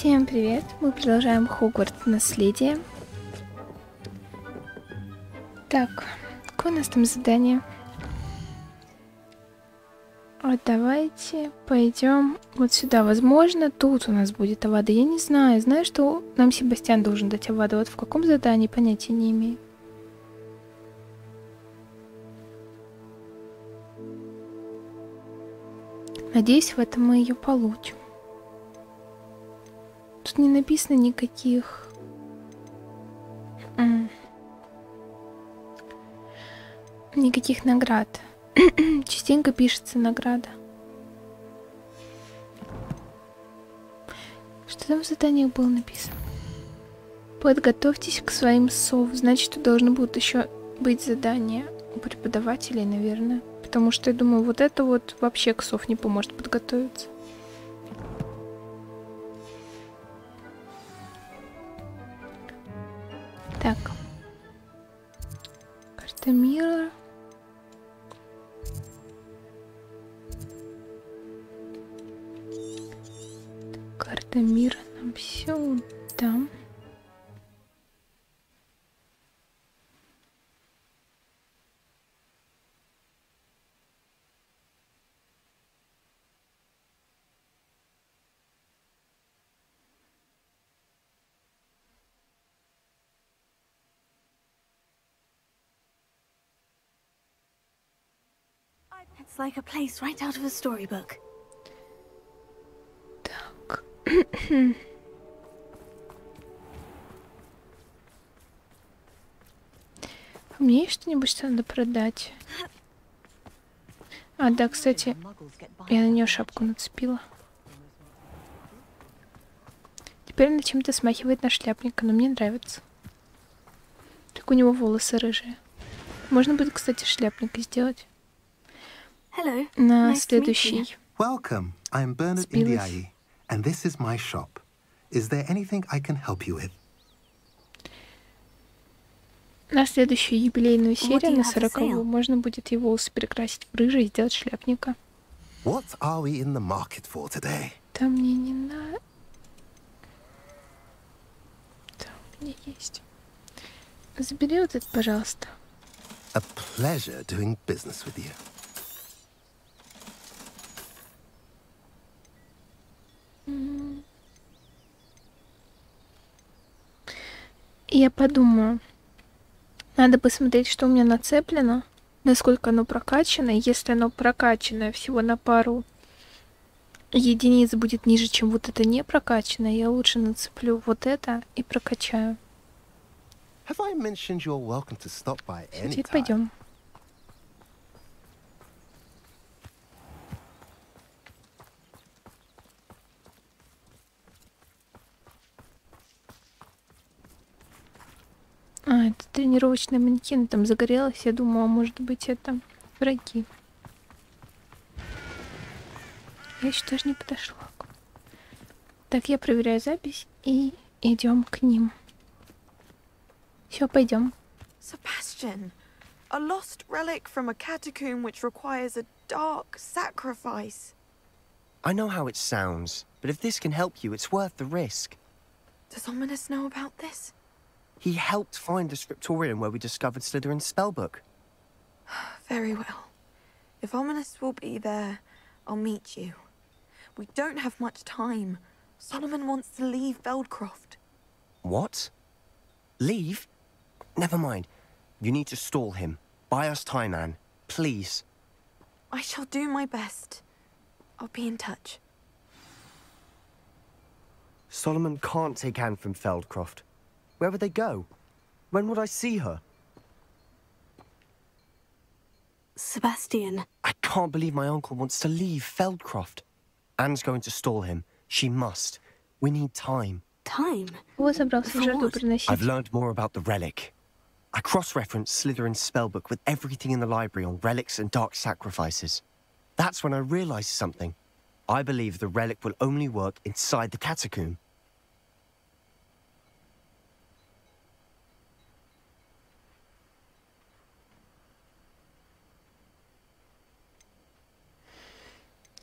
Всем привет! Мы продолжаем Хогвартс наследие. Так, какое у нас там задание? Вот давайте пойдем вот сюда. Возможно, тут у нас будет Авада. Я не знаю. Знаю, что нам Себастьян должен дать Аваду. Вот в каком задании, понятия не имею. Надеюсь, в этом мы ее получим. Тут не написано никаких... никаких наград. Частенько пишется награда. Что там в заданиях было написано? Подготовьтесь к своим сов. Значит, тут должны будут еще быть задания у преподавателей, наверное. Потому что я думаю, вот это вот вообще к сов не поможет подготовиться. Так. Карта мира. Карта мира нам сюда. It's like a place right out of a storybook. Так. У меня есть что-нибудь, что надо продать? А, да, кстати, я на нее шапку нацепила. Теперь она чем-то смахивает на шляпника, но мне нравится. Так у него волосы рыжие. Можно будет, кстати, шляпника сделать. Hello. На следующий. Welcome. I'm Bernard Indiaye, and this is my shop. Is there anything I can help you with? На следующую юбилейную серию, на 40-ю, можно будет его волосы перекрасить в рыжий и сделать шляпника. What are we in the market for today? Там мне не надо. Там у меня есть. Забери вот это, пожалуйста. A pleasure doing business with you. Я подумаю. Надо посмотреть, что у меня нацеплено, насколько оно прокачано. Если оно прокачанное всего на пару единиц будет ниже, чем вот это не прокачанное, я лучше нацеплю вот это и прокачаю. Теперь пойдем. А, это тренировочный манекен, там загорелось. Я думала, может быть, это враги. Я еще даже не подошла. Так, я проверяю запись и идем к ним. Все, пойдем. Sebastian, a lost relic from a catacomb which requires a dark sacrifice. I know how it sounds, but if this can help you, it's worth the risk. Does Ominous know about this? He helped find the scriptorium where we discovered Slytherin's spellbook. Very well. If Ominous will be there, I'll meet you. We don't have much time. Solomon wants to leave Feldcroft. What? Leave? Never mind. You need to stall him. Buy us time, Anne. Please. I shall do my best. I'll be in touch. Solomon can't take Anne from Feldcroft. Where would they go? When would I see her? Sebastian. I can't believe my uncle wants to leave Feldcroft. Anne's going to stall him. She must. We need time. Time? Вот собрался жертву приносить. I've learned more about the relic. I cross-referenced Slytherin's spellbook with everything in the library on relics and dark sacrifices. That's when I realized something. I believe the relic will only work inside the catacomb.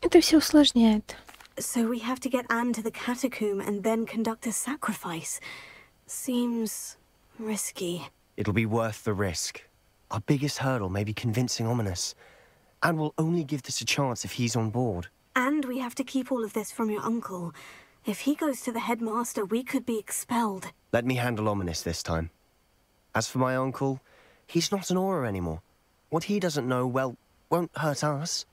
Это все усложняет. So we have to get Anne to the catacomb and then conduct a sacrifice. Seems risky. It'll be worth the risk. Our biggest hurdle may be convincing Ominous. And we'll only give this a chance if he's on board. And we have to keep all of this from your uncle. If he goes to the headmaster, we could be expelled. Let me handle Ominous this time. As for my uncle, he's not an aura anymore. What he doesn't know, well, won't hurt us.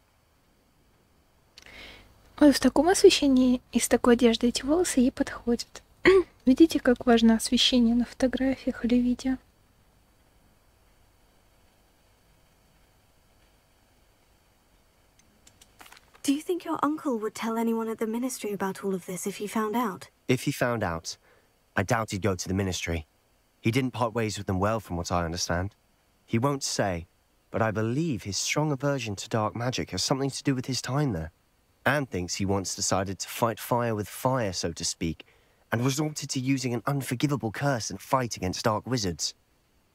Ой, в таком освещении и с такой одеждой эти волосы ей подходят. Видите, как важно освещение на фотографиях или видео? Do you think your uncle would tell anyone at the ministry about all of this if he found out? If he found out, I doubt he'd go to the ministry. He didn't part ways with them well, from what I understand. He won't say, but I believe his strong aversion to dark magic has something to do with his time there. Anne thinks he once decided to fight fire with fire, so to speak, and resorted to using an unforgivable curse in a fight against dark wizards.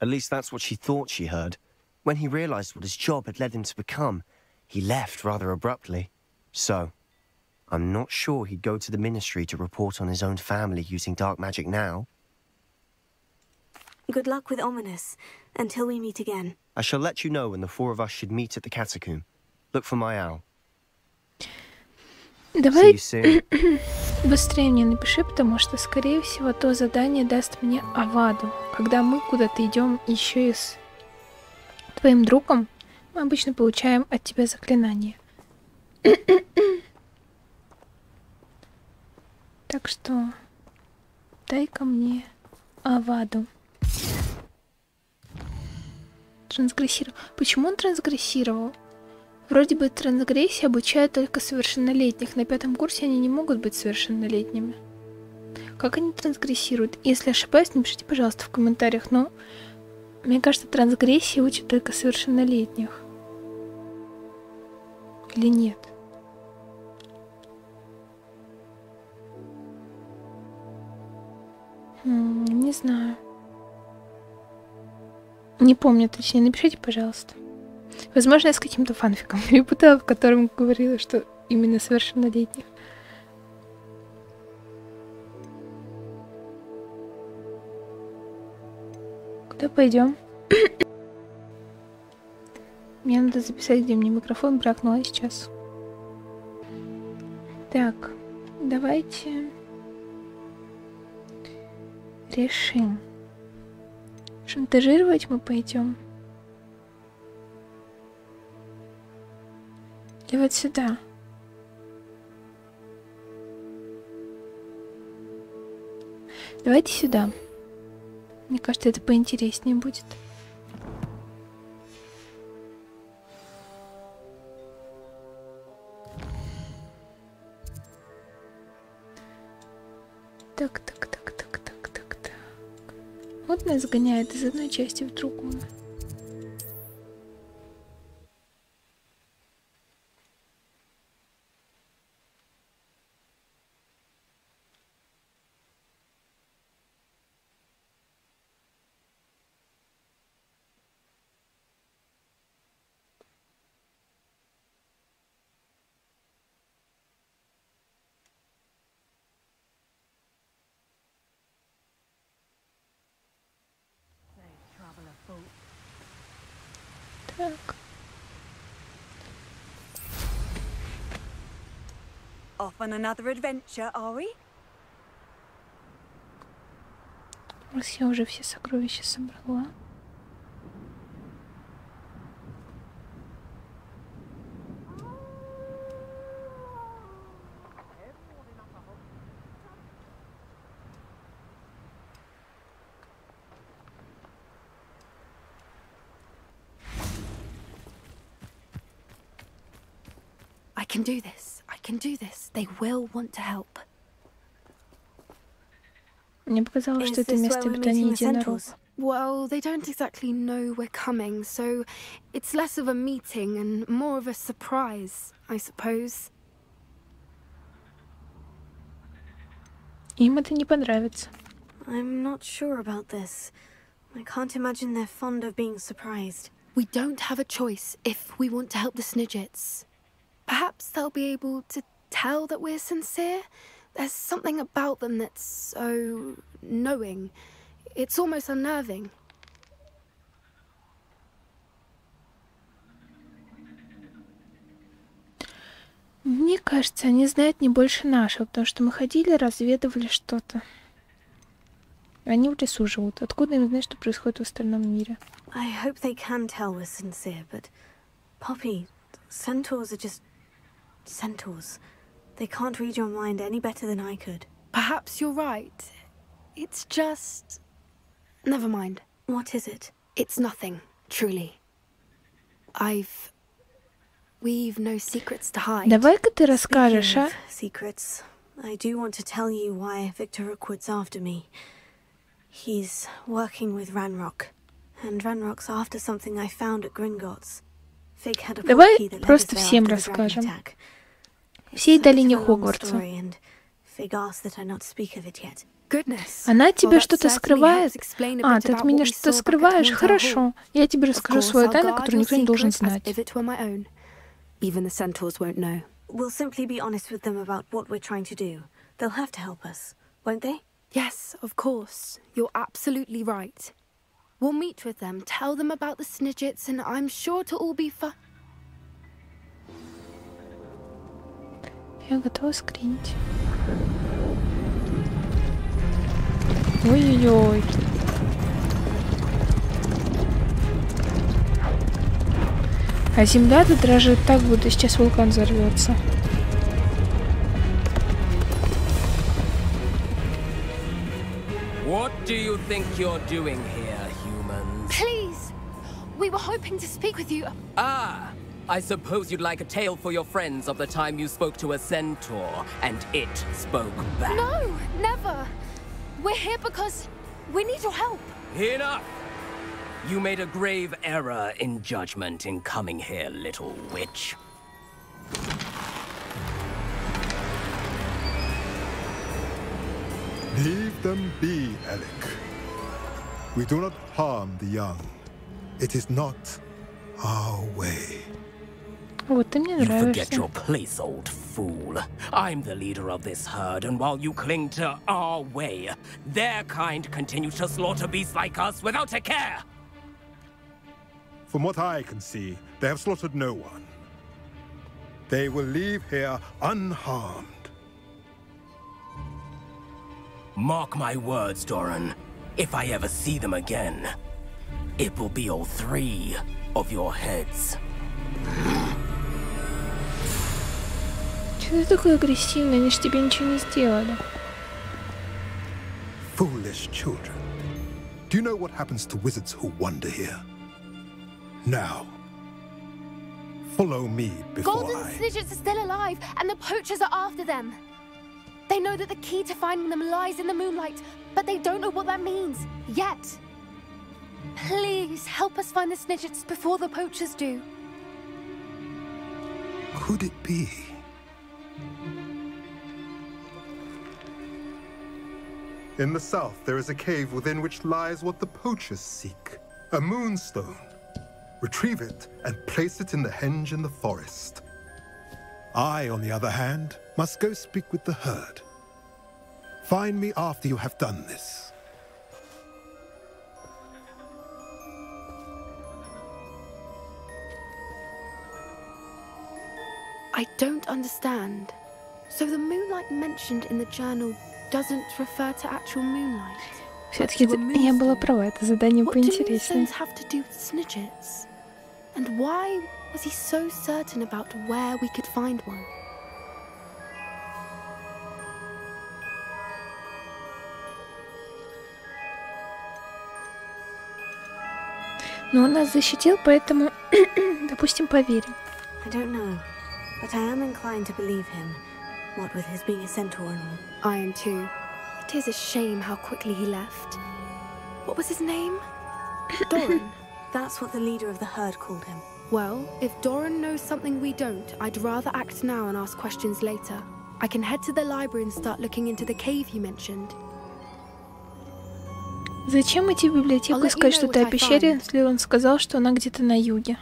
At least that's what she thought she heard. When he realized what his job had led him to become, he left rather abruptly. So, I'm not sure he'd go to the ministry to report on his own family using dark magic now. Good luck with Ominous, until we meet again. I shall let you know when the four of us should meet at the catacomb. Look for my owl. Давай See you soon. быстрее мне напиши, потому что, скорее всего, то задание даст мне Аваду. Когда мы куда-то идем еще и с твоим другом, мы обычно получаем от тебя заклинание. Так что дай-ка мне Аваду. Трансгрессировал. Почему он трансгрессировал? Вроде бы трансгрессия обучают только совершеннолетних. На 5-м курсе они не могут быть совершеннолетними. Как они трансгрессируют? Если ошибаюсь, напишите, пожалуйста, в комментариях. Но мне кажется, трансгрессии учат только совершеннолетних. Или нет? Не знаю. Не помню точнее. Напишите, пожалуйста. Возможно, я с каким-то фанфиком перепутала, в котором говорила, что именно совершеннолетних. Куда пойдем? Мне надо записать, где мне микрофон брякнула сейчас. Так, давайте решим. Шантажировать мы пойдем. Или вот сюда. Давайте сюда. Мне кажется, это поинтереснее будет. Так. Вот нас гоняет из одной части в другую. Так. Off on another adventure, are we? Раз я уже все сокровища собрала. I can do this. I can do this. They will want to help. Мне показалось, что это место обитания единорогов. Well, they don't exactly know we're coming, so it's less of a meeting and more of a surprise, I suppose. Им это не понравится. I'm not sure about this. I can't imagine they're fond of being surprised. We don't have a choice if we want to help the Snidgets. Perhaps they'll be able to tell that we're sincere? There's something about them that's so knowing. It's almost unnerving. Мне кажется, они знают не больше нашего, потому что мы ходили, разведывали что-то. Они в лесу живут. Откуда им знать, что происходит в остальном мире? I hope they can tell we're sincere, but Poppy, centaurs are just centaurs. They can't read your mind any better than I could. Perhaps you're right. It's just... Never mind. What is it? It's nothing, truly. We've no secrets to hide. Давай-ка ты расскажешь, а? Secrets. I do want to tell you why Victor Rookwood's after me. He's working with Ranrock, and Ranrock's after something I found at Gringotts. Fig had a Давай просто всем расскажем. Всей долине Хогвартса. Fig asked that I not speak of it yet. Она от тебя что-то скрывает? А, ты от меня что-то скрываешь? Хорошо. Я тебе расскажу свою тайну, которую никто не должен знать. Even the centaurs won't know. We'll simply be honest with them about what we're trying to do. They'll have to help us, won't they? Yes, of course. You're absolutely right. We'll meet with them, tell them about the Snidgets, and I'm sure to all be fun. Я готова скринить. Ой-ой-ой. А земля-то дрожит так, будто сейчас вулкан взорвется. What do you think you're doing here, humans? Please! We were hoping to speak with you. Ah! I suppose you'd like a tale for your friends of the time you spoke to a centaur, and it spoke back. No! Never! We're here because we need your help. Enough! You made a grave error in judgment in coming here, little witch. Leave them be, Alec. We do not harm the young. It is not our way. Вот ты мне You нравишься. forget your place, old fool. I'm the leader of this herd, and while you cling to our way, their kind continue to slaughter beasts like us without a care. From what I can see, they have slaughtered no one. They will leave here unharmed. Mark my words, Doran. If I ever see them again, it will be all 3 of your heads. Что ты такой агрессивный? Они ж тебе ничего не сделали. Foolish children. Do you know what happens to wizards who wander here? Now, follow me before Golden Snidgets are still alive, and the poachers are after them. They know that the key to finding them lies in the moonlight, but they don't know what that means, yet. Please, help us find the Snidgets before the poachers do. Could it be? In the south, there is a cave within which lies what the poachers seek. A moonstone. Retrieve it and place it in the henge in the forest. I, on the other hand, must go speak with the herd. Find me after you have done this. I don't understand. So the moonlight mentioned in the journal doesn't refer to actual moonlight. Все-таки я была права, это задание поинтереснее. What do moonstones have to do with Snidgets? And why was he so certain about where we could find one? Но он нас защитил, поэтому, допустим, поверим. I don't know, but I am inclined to believe him. What with his being a centaur and all. I am too. It is a shame how quickly he left. What was his name? Doran. That's what the leader of the herd called him. Well, if Doran knows something we don't, I'd rather act now and ask questions later. I can head to the library and start looking into the cave you mentioned. Зачем идти в библиотеку искать что-то о пещере, если он сказал, что она где-то на юге?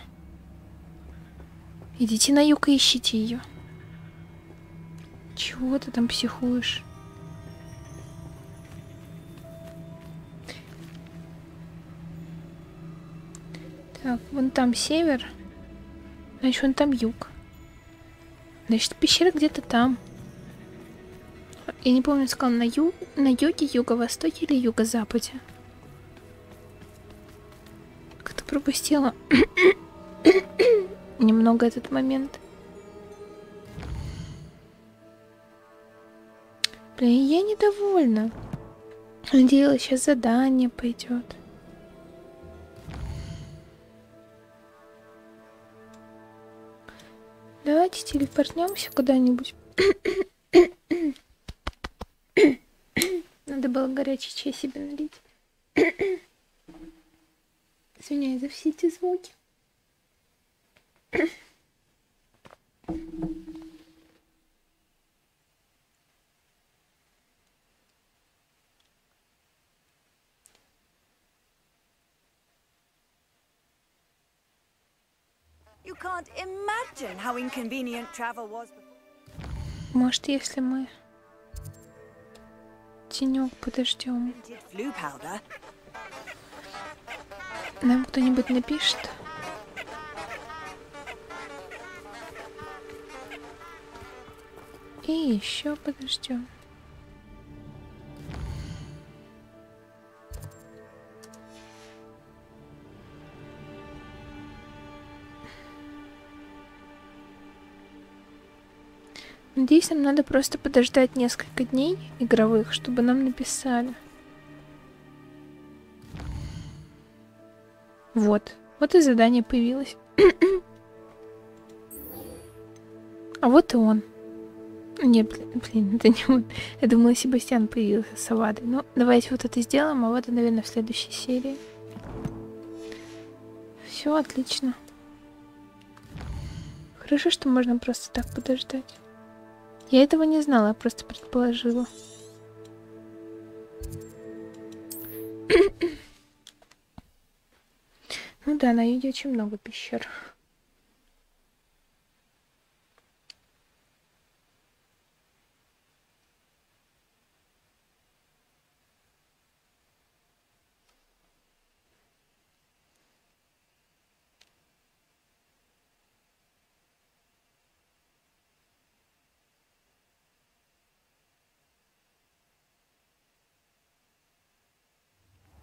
Идите на юг и ищите ее. Чего ты там психуешь? Так, вон там север, значит, вон там юг. Значит, пещера где-то там. Я не помню, сказал на юге, юго-востоке или юго-западе. Как-то пропустила немного этот момент. Блин, я недовольна. Надеялась, сейчас задание пойдет. Давайте телепортнемся куда-нибудь. Надо было горячий чай себе налить. Извиняюсь за все эти звуки. You can't imagine how inconvenient travel was before. Может, если мы тенек подождем, Flu powder. нам кто-нибудь напишет. И еще подождем. Надеюсь, нам надо просто подождать несколько дней игровых, чтобы нам написали. Вот. Вот и задание появилось. А вот и он. Нет, блин, это не он. Я думала, Себастьян появился с Авадой. Ну, давайте вот это сделаем, а вот, наверное, в следующей серии. Все отлично. Хорошо, что можно просто так подождать. Я этого не знала, я просто предположила. Ну да, на юге очень много пещер.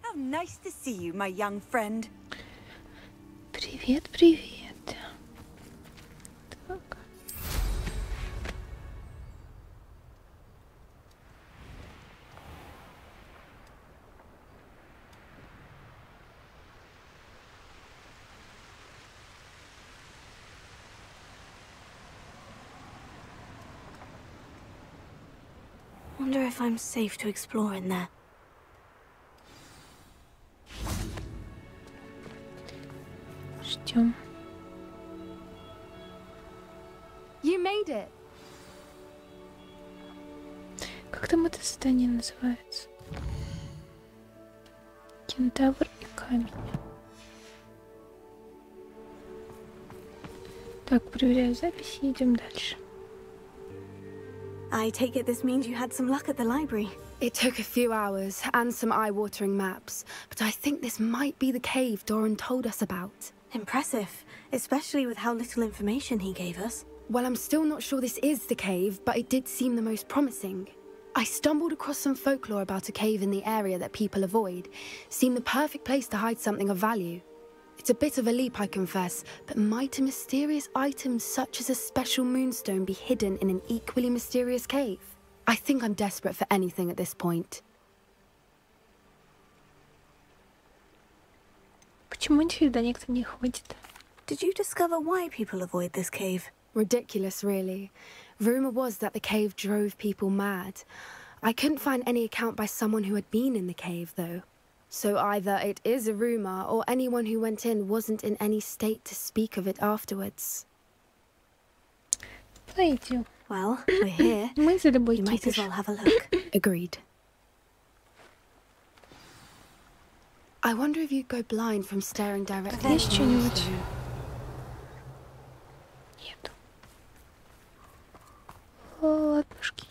How nice to see you, my young friend. Привет, привет. Так. Wonder if I'm safe to explore in there. Ждем. You made it. Как там это задание называется? Кентавр и камень. Так, проверяю запись и идем дальше. I take it this means you had some luck at the library. It took a few hours and some eye-watering maps, but I think this might be the cave Doran told us about. Impressive, especially with how little information he gave us. Well, I'm still not sure this is the cave, but it did seem the most promising. I stumbled across some folklore about a cave in the area that people avoid. Seemed the perfect place to hide something of value. It's a bit of a leap, I confess, but might a mysterious item such as a special moonstone be hidden in an equally mysterious cave? I think I'm desperate for anything at this point. Почему сюда никто не ходит? Did you discover why people avoid this cave? Ridiculous, really. Rumor was that the cave drove people mad. I couldn't find any account by someone who had been in the cave, though. So either it is a rumor, or anyone who went in wasn't in any state to speak of it afterwards. Пойдем. Well, we're here. Мы за любой You might as кипиш. well have a look. Agreed. I wonder if you'd go blind from staring directly Есть at the что-нибудь? moonstone. Нет. ладушки.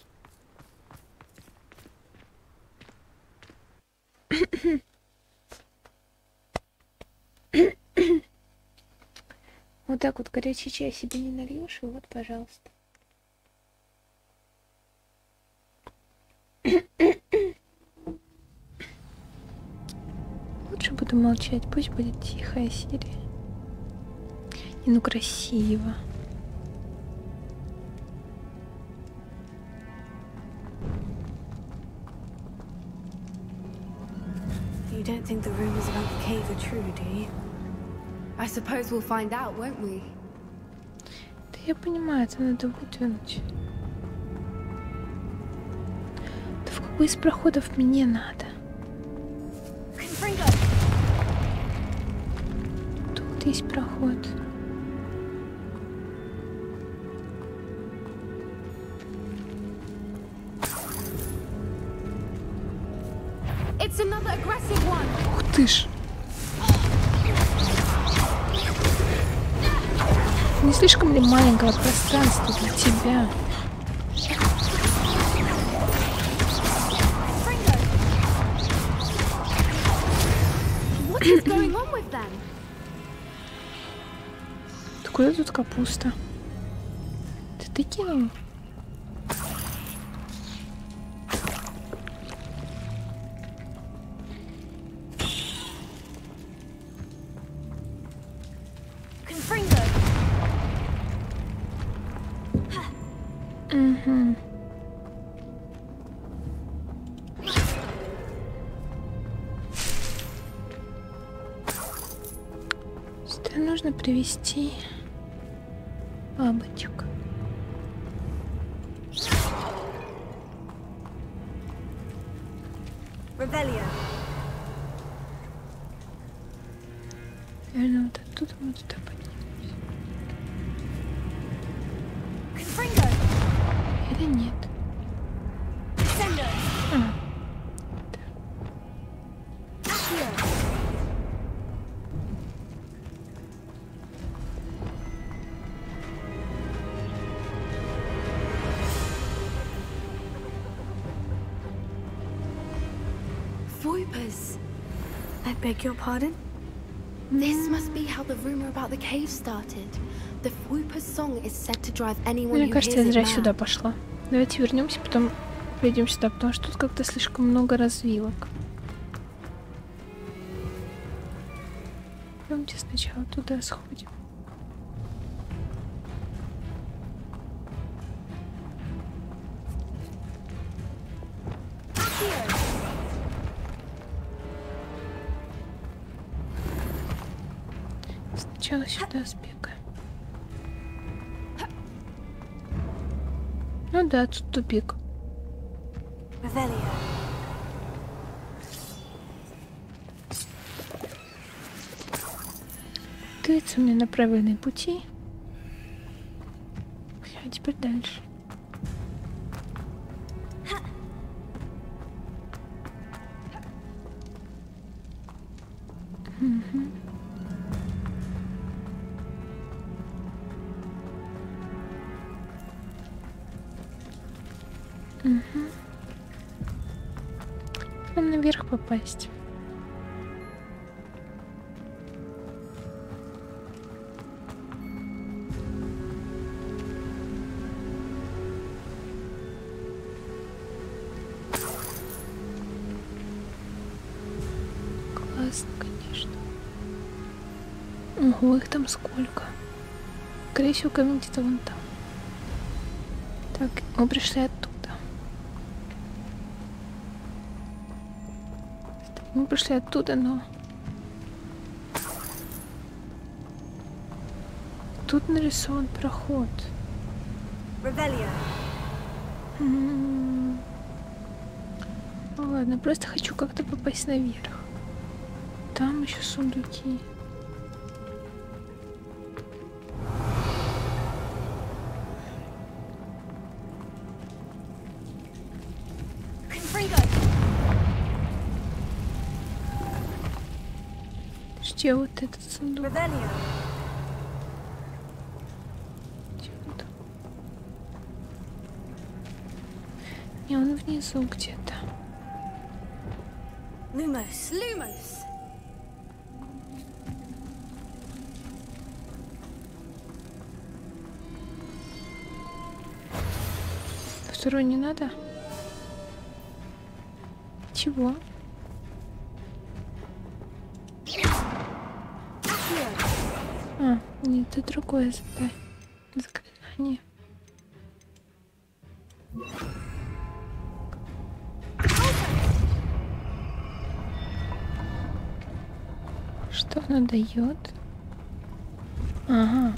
Вот так вот горячий чай себе не нальешь, и вот, пожалуйста. Лучше буду молчать, пусть будет тихая серия. И ну красиво. You don't think the rumors about the cave are true, do you? I suppose we'll find out, won't we? Да я понимаю, это надо выдвинуть. Да в какой из проходов мне надо? Тут есть проход. It's another aggressive one. Ух ты ж! Не слишком ли маленькое пространство для тебя? What is going on with them? Откуда тут капуста? Ты кинул? Угу. Сюда нужно привести бабочек. Revelio. Наверное, вот оттуда мы туда поднимемся. Или нет? Voipers. I beg your pardon? This must be how the rumor about the cave started. The Voipers song is said to drive anyone Мне who кажется, hears я it зря mad. сюда пошла. Давайте вернемся, потом пойдем сюда, потому что тут как-то слишком много развилок. Пойдемте сначала туда сходим. Сначала сюда сбегаем. Ну да, тут тупик. Revelio. Двигаться мне на правильные пути. А теперь дальше. Угу. Угу. Нам наверх попасть. Классно, конечно. Ого, их там сколько. Скорее всего, камень где-то вон там. Так, мы пришли оттуда. Мы пришли оттуда, но... Тут нарисован проход. Revelio. Ну ладно, просто хочу как-то попасть наверх. Там еще сундуки. Где вот этот сундук? Revelio. Где он там? И он внизу где-то. Lumos, Lumos. Второй не надо? Чего? А, нет, это другое заклинание. Что она дает? Ага.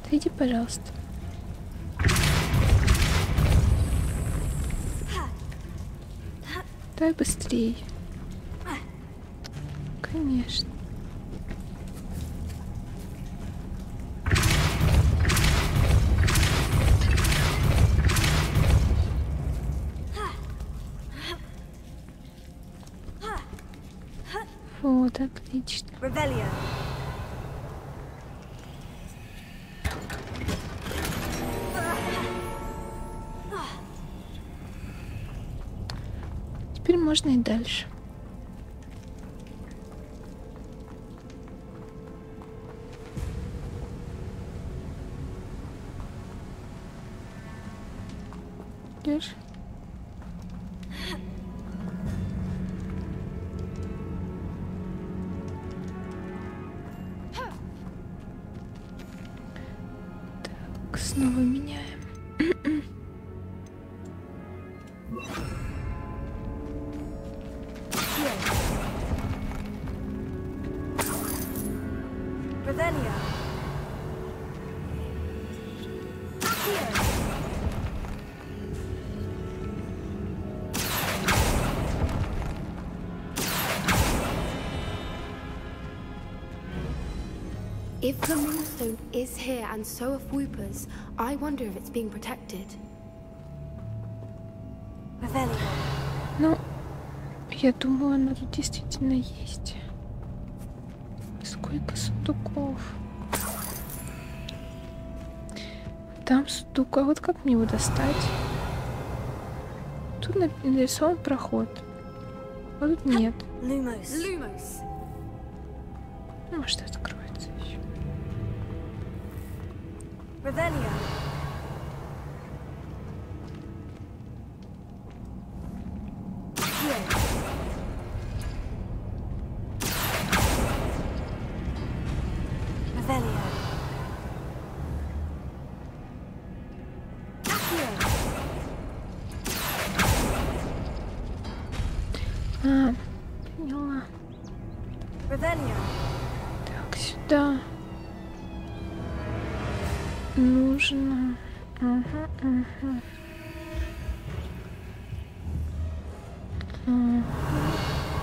Отойди, пожалуйста. Давай быстрее. Конечно. Вот, отлично. Теперь можно и дальше. Идёшь? Так, снова меняем. If the moonstone is here and so are Whoopers, I wonder if it's being protected. Ну, я думаю, она тут действительно есть. Сколько сундуков. Там сундук, а вот как мне его достать? Тут нарисован проход. А тут нет. Lumos. Ну, может, откроется еще. А, поняла. Так, сюда. Нужно. Ага.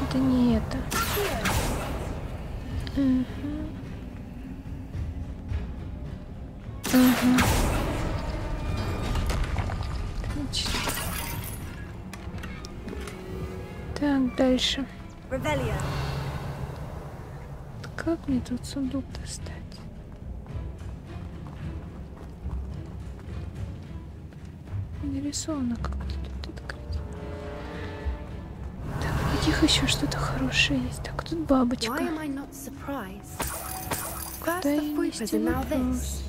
Это не это. Отлично. Так, дальше. Как мне тут сундук достать? Нарисовано как-то тут открыть. Так, у них еще что-то хорошее есть. Так, тут бабочка. Да, есть вопрос.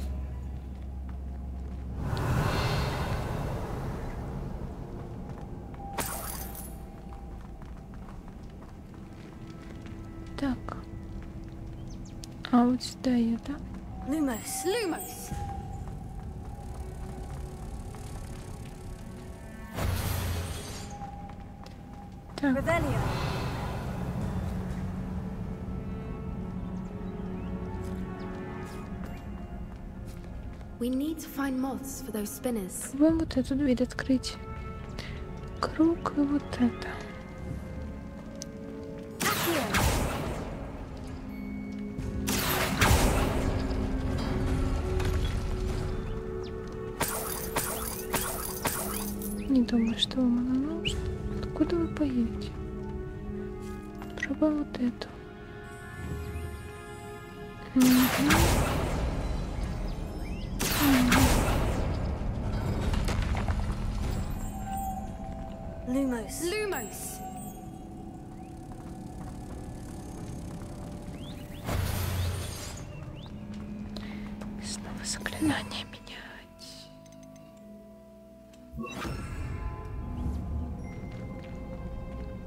Так. А вот сюда ее, да? Lumos. Так. We need to find moths for those spinners. Попробуем вот эту дверь открыть. Круг и вот это. Не думаю, что вам оно нужно. Откуда вы поете? Пробуем вот эту. Lumos. Lumos. Снова заклинание менять.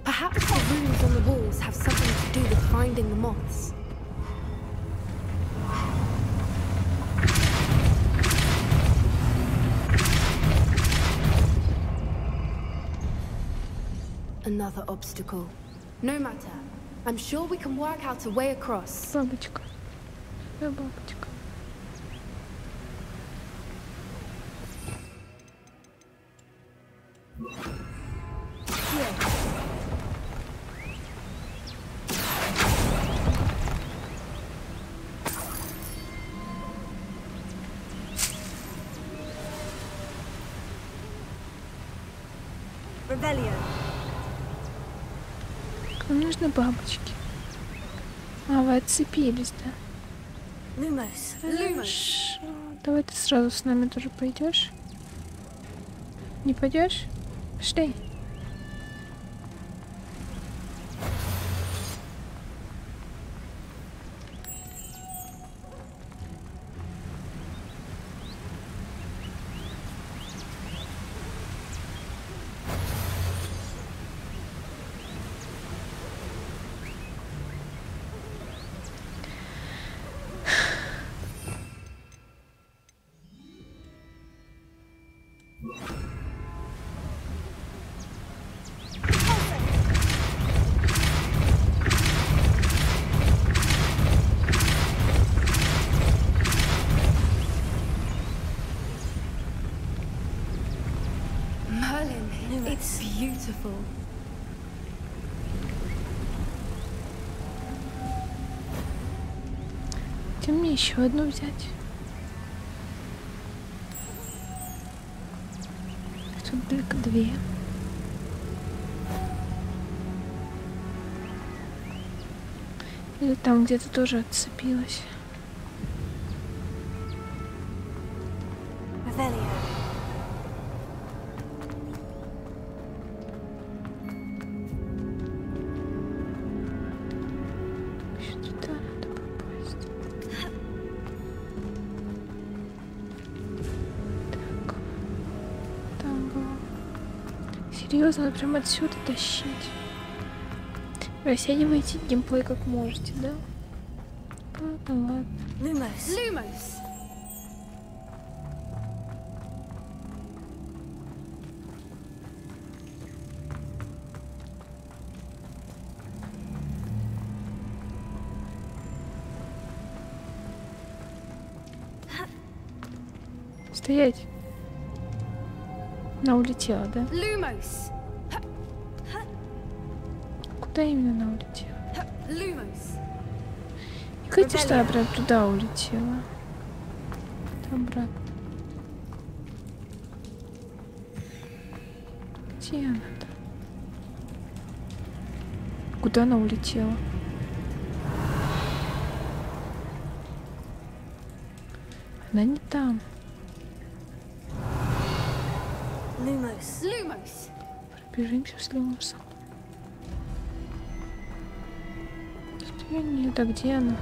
Perhaps the runes on the walls have something to do with finding the moths. Another obstacle. No matter. I'm sure we can work out a way across. Бабочка. Да, бабочка. Нам нужны бабочки. А, вы отцепились, да? Lumos. Хорошо. Давай ты сразу с нами тоже пойдешь. Не пойдешь? Пошли. It's beautiful. Где мне еще одну взять? Тут только две. Или там где-то тоже отцепилась. Серьезно, надо прям отсюда тащить. Растягивайте геймплей как можете, да? Ладно, ладно. Lumos. Стоять. Она улетела, да? Lumos. Куда именно она улетела? Lumos. Не говорите, что она прям туда улетела. Там обратно. Где она-то? Куда она улетела? Она не там. Lumos. Пробежимся с Lumos'ом. Нет, а где она?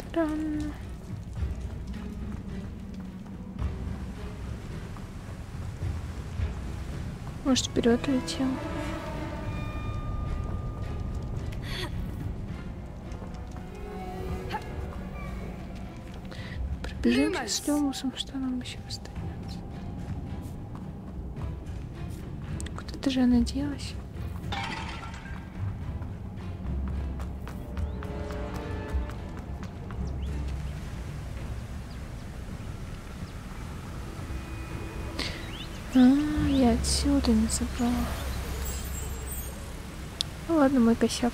Странно. Может, вперед улетел? Пробежимся с Lumos'ом, что нам еще остается? Куда-то же она делась. Я отсюда не забрала. Ну ладно, мой косяк.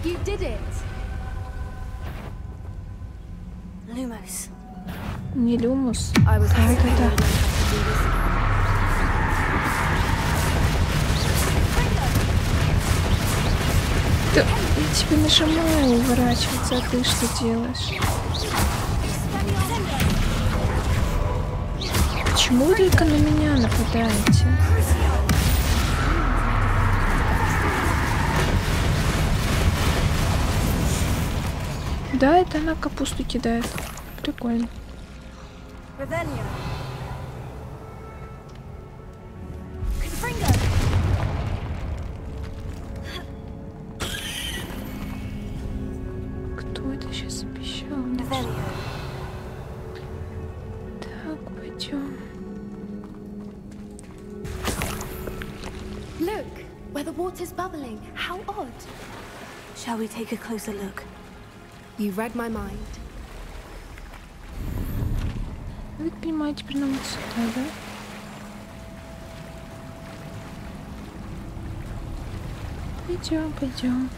You did it. Lumos. Не люмус. Да-да-да. Да, я тебе нажимаю уворачиваться, а ты что делаешь? Почему вы только на меня нападаете? Да, это она капусту кидает. Прикольно. Кто это сейчас обещал? Так, пойдем. Look, where the water's bubbling. How odd. Shall we take a closer look? You read my mind. Я так понимаю, теперь нам вот сюда, да? Пойдем, пойдем.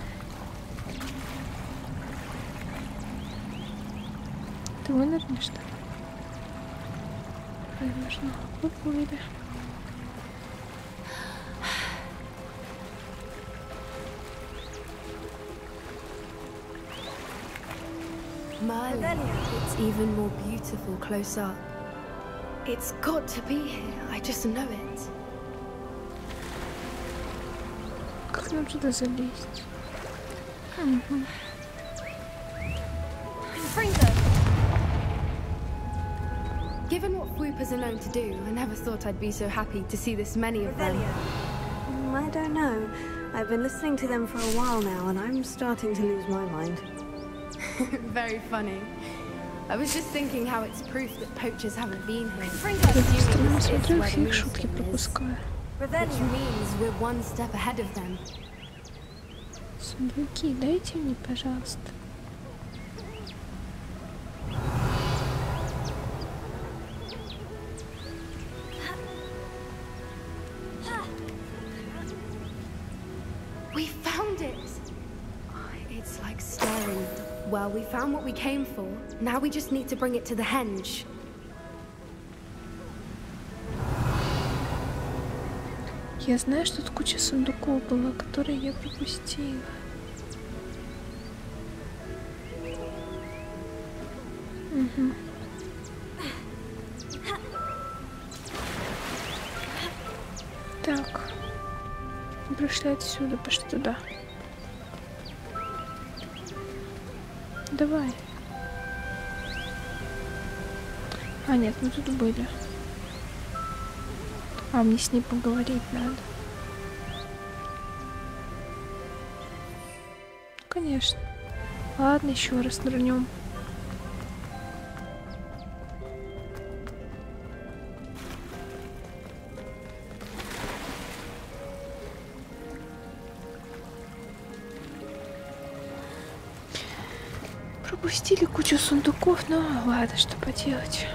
Ты вынырнешь, что ли? Возможно, поплыли. Merlin, it's even more beautiful close up. It's got to be here, I just know it. Как нам туда залезть? Угу. Given what Fwoopas are known to do, I never thought I'd be so happy to see this many of them. I don't know. I've been listening to them for a while now, and I'm starting to lose my mind. Very funny. I was just thinking how it's proof that poachers haven't been here. Я смотрю, все их шутки пропускаю. Which means we're one step ahead of them. Сундуки, дайте мне, пожалуйста. We found it! It's like staring. Well, we found what we came for. Now we just need to bring it to the henge. Я знаю, что тут куча сундуков было, которые я пропустила. Угу. Так. Пришли отсюда, пошли туда. Давай. А, нет, мы тут были. А, мне с ней поговорить надо. Конечно. Ладно, еще раз нырнем. Пропустили кучу сундуков, но ладно, что поделать.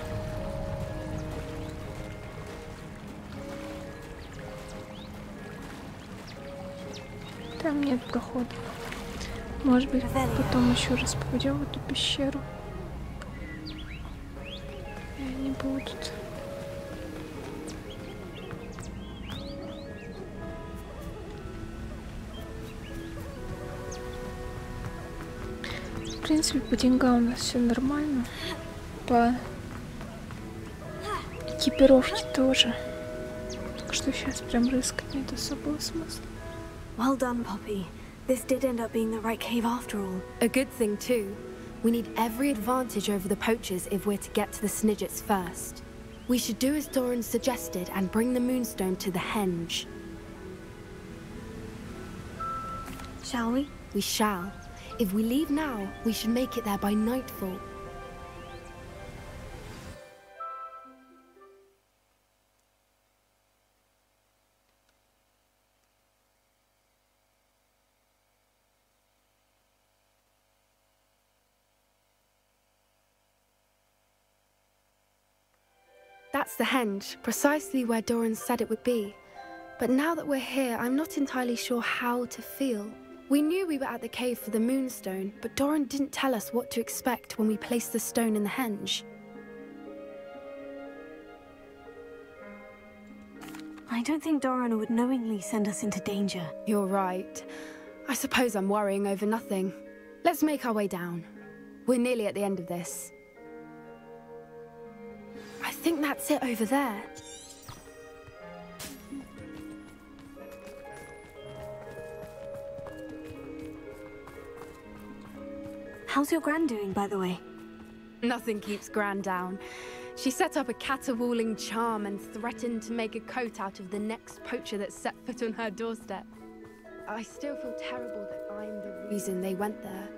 Там нет прохода. Может быть, потом еще раз попадем в эту пещеру. И они будут. В принципе, по деньгам у нас все нормально. По экипировке тоже. Так что сейчас прям рыскать нет особого смысла. Well done, Poppy. This did end up being the right cave after all. A good thing too. We need every advantage over the poachers if we're to get to the Snidgets first. We should do as Doran suggested and bring the Moonstone to the henge. Shall we? We shall. If we leave now, we should make it there by nightfall. That's the henge, precisely where Doran said it would be. But now that we're here, I'm not entirely sure how to feel. We knew we were at the cave for the Moonstone, but Doran didn't tell us what to expect when we placed the stone in the henge. I don't think Doran would knowingly send us into danger. You're right. I suppose I'm worrying over nothing. Let's make our way down. We're nearly at the end of this. I think that's it over there. How's your Gran doing, by the way? Nothing keeps Gran down. She set up a caterwauling charm and threatened to make a coat out of the next poacher that set foot on her doorstep. I still feel terrible that I'm the reason they went there.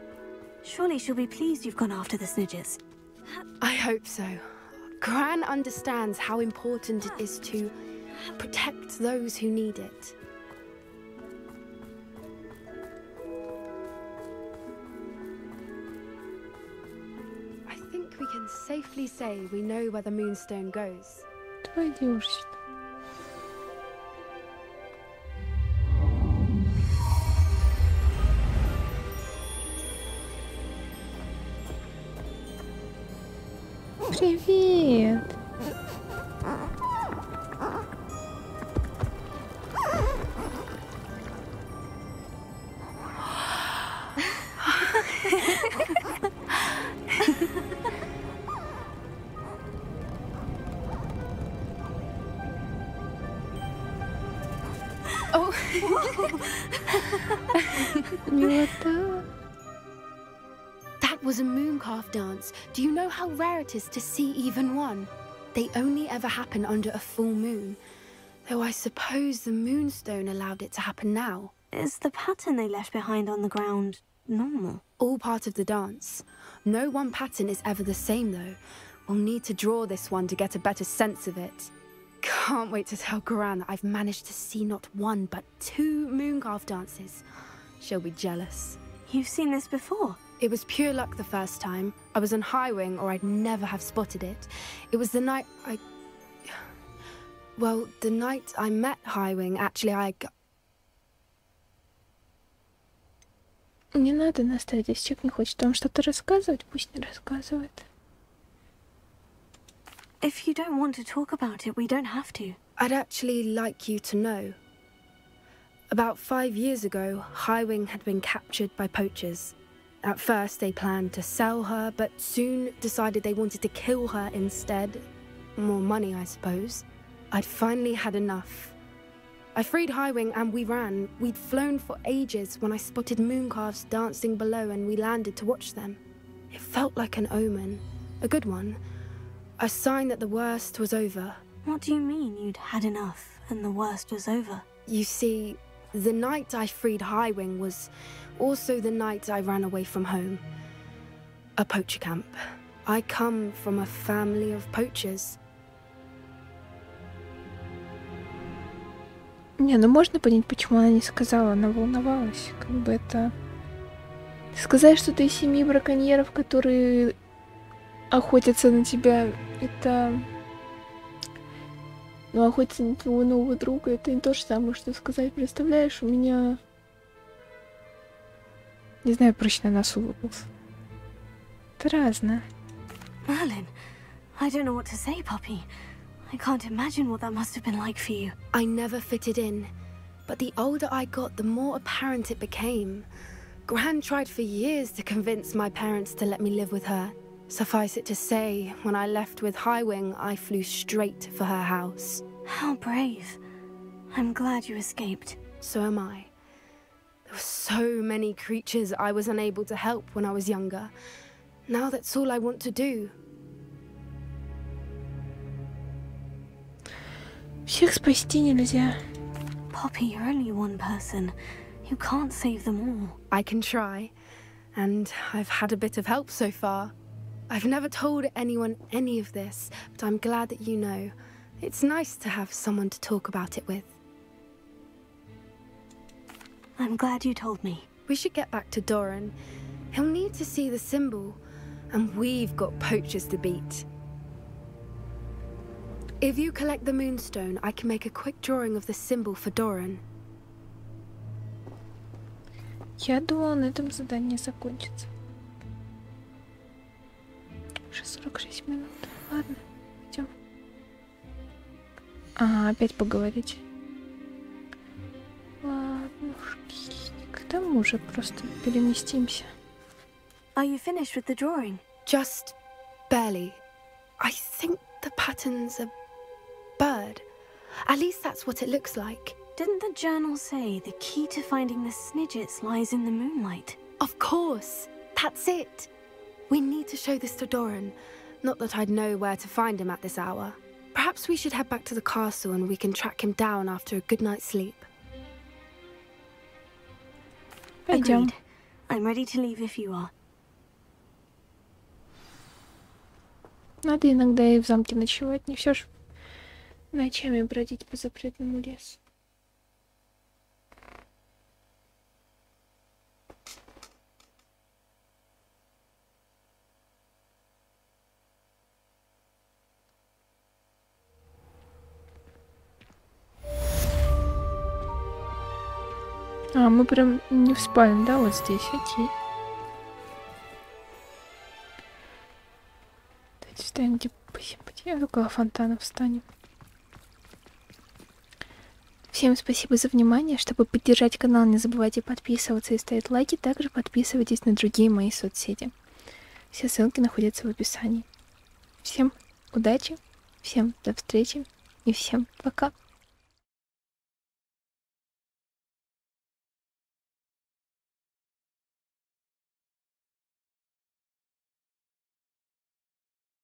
Surely she'll be pleased you've gone after the Snidgets. I hope so. Gran understands how important it is to protect those who need it. I think we can safely say we know where the Moonstone goes. Привет! Oh! Милота! That was a mooncalf dance. Do you know how rare it is to see even one? They only ever happen under a full moon. Though I suppose the Moonstone allowed it to happen now. Is the pattern they left behind on the ground normal? All part of the dance. No one pattern is ever the same though. We'll need to draw this one to get a better sense of it. Can't wait to tell Gran that I've managed to see not one but 2 mooncalf dances. She'll be jealous. You've seen this before? It was pure luck the first time. I was on Highwing or I'd never have spotted it. It was the night Well, the night I met Highwing, actually Не надо наставить, если человек не хочет вам что-то рассказывать, пусть не рассказывает. If you don't want to talk about it, we don't have to. I'd actually like you to know. About 5 years ago, Highwing had been captured by poachers. At first, they planned to sell her, but soon decided they wanted to kill her instead. More money, I suppose. I'd finally had enough. I freed Highwing and we ran. We'd flown for ages when I spotted mooncalves dancing below and we landed to watch them. It felt like an omen. A good one. A sign that the worst was over. What do you mean you'd had enough and the worst was over? You see, the night I freed Highwing was also the night I ran away from home. A poacher camp. I come from a family of poachers. Не, ну можно понять, почему она не сказала, она волновалась. Как бы это... Сказать, что ты из семьи браконьеров, которые охотятся на тебя, это... Ну, охотиться на твоего нового друга, это не то же самое, что сказать. Представляешь, у меня... Не знаю, прыщ на носу выполз. Это разное. Merlin, I don't know what to say, Poppy. I can't imagine what that must have been like for you. I never fitted in, but the older I got, the more apparent it became. Gran tried for years to convince my parents to let me live with her. Suffice it to say, when I left with Highwing, I flew straight for her house. How brave. I'm glad you escaped. So am I. There were so many creatures I was unable to help when I was younger. Now that's all I want to do. Всех спасти нельзя. Poppy, you're only one person. You can't save them all. I can try, and I've had a bit of help so far. I've never told anyone any of this, but I'm glad that you know. It's nice to have someone to talk about it with. I'm glad you told me. We should get back to Doran. He'll need to see the symbol, and we've got poachers to beat. If you collect the Moonstone, I can make a quick drawing of the symbol for Doran. Я думала, на этом задание закончится. Уже 46 минут. Ладно, идем. А, опять поговорить. Ладнушки. К тому же просто переместимся. Are you finished with the drawing? Just barely. I think the pattern's a bird. At least that's what it looks like. Didn't the journal say the key to finding the Snidgets lies in the moonlight? Of course. That's it. We need to show this to Doran. Not that I'd know where to find him at this hour. Perhaps we should head back to the castle and we can track him down after a good night's sleep. Agreed. I'm ready to leave if you are. Надо иногда и в замке ночевать, не все ж ночами бродить по запретному лесу. А, мы прям не в спальне, да, вот здесь, окей. Давайте встанем, где посимпатия, около фонтана встанем. Всем спасибо за внимание. Чтобы поддержать канал, не забывайте подписываться и ставить лайки. Также подписывайтесь на другие мои соцсети. Все ссылки находятся в описании. Всем удачи, всем до встречи и всем пока.